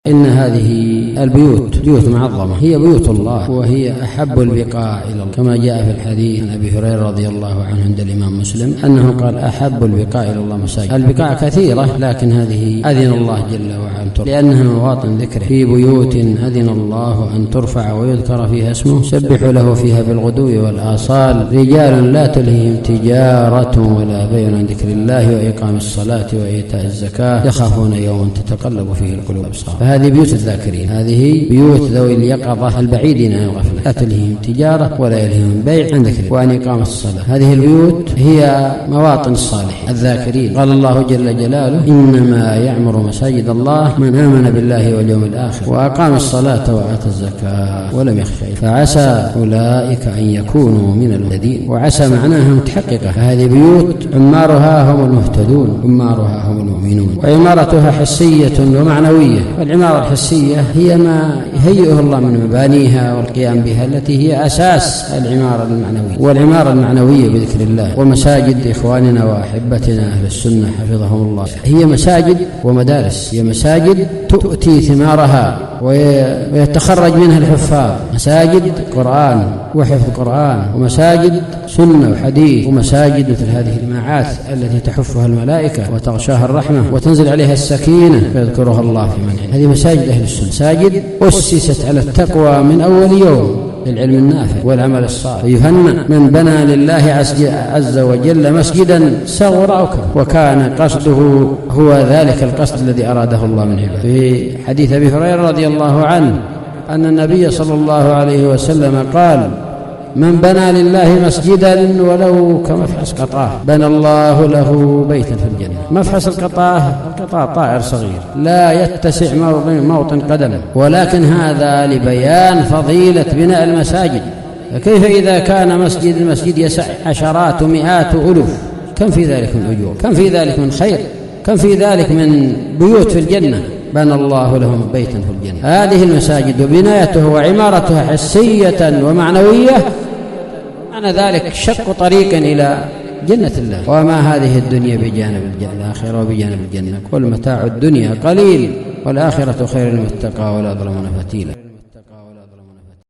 إن هذه البيوت بيوت معظمة، هي بيوت الله، وهي أحب البقاع إلى الله، كما جاء في الحديث عن أبي هريرة رضي الله عنه عند الإمام مسلم أنه قال: أحب البقاع إلى الله مساجد. البقاع كثيرة، لكن هذه أذن الله جل وعلا لأنها مواطن ذكره، في بيوت أذن الله أن ترفع ويذكر فيها اسمه سبحوا له فيها بالغدو والآصال رجال لا تلهيهم تجارة ولا بيع عن ذكر الله وإقام الصلاة وإيتاء الزكاة يخافون يوما تتقلب فيه القلوب والأبصار. هذه بيوت الذاكرين، هذه بيوت ذوي اليقظة البعيدين عن الغفلة، لا تلهيهم تجارة ولا يلهيهم بيع عن ذكر الله وأن إقام الصلاة. هذه البيوت هي مواطن الصالحين الذاكرين. قال الله جل جلاله: إنما يعمر مساجد الله من آمن بالله واليوم الآخر وأقام الصلاة وآتى الزكاة ولم يخشى. فعسى أولئك أن يكونوا من الذين، وعسى معناها متحققة. هذه بيوت عمارها هم المهتدون، عمارها هم المؤمنون، وعمارتها حسية ومعنوية. والعمارة الحسية هي ما يهيئه الله من مبانيها والقيام بها، التي هي أساس العمارة المعنوية. والعمارة المعنوية بذكر الله. ومساجد إخواننا وأحبتنا أهل السنة حفظهم الله هي مساجد ومدارس، هي مساجد تؤتي ثمارها ويتخرج منها الحفاظ، مساجد قرآن وحفظ قرآن، ومساجد سنة وحديث، ومساجد مثل هذه الماعات التي تحفها الملائكة وتغشاها الرحمة وتنزل عليها السكينة فيذكرها الله في من عنده. هذه مساجد أهل السنة، مساجد أسست على التقوى من أول يوم للعلم النافع والعمل الصالح. يهنأ من بنى لله عز وجل مسجدا صغر أو كبر وكان قصده هو ذلك القصد الذي أراده الله من عباده. في حديث أبي هريرة رضي الله عنه أن النبي صلى الله عليه وسلم قال: من بنى لله مسجدا ولو كمفحص قطاه بنى الله له بيتا في الجنة. مفحص القطاه طائر صغير لا يتسع موطن قدم، ولكن هذا لبيان فضيلة بناء المساجد. فكيف إذا كان المسجد يسع عشرات ومئات ألوف؟ كم في ذلك من أجور، كم في ذلك من خير، كم في ذلك من بيوت في الجنة. بنى الله لهم بيتا في الجنة. هذه المساجد وبنايتها وعمارتها حسية ومعنوية، معنى ذلك شق طريق إلى جنة الله. وما هذه الدنيا بجانب الآخرة وبجانب الجنة، كل متاع الدنيا قليل والآخرة خير للمتقى ولا ظلمون فتيلا.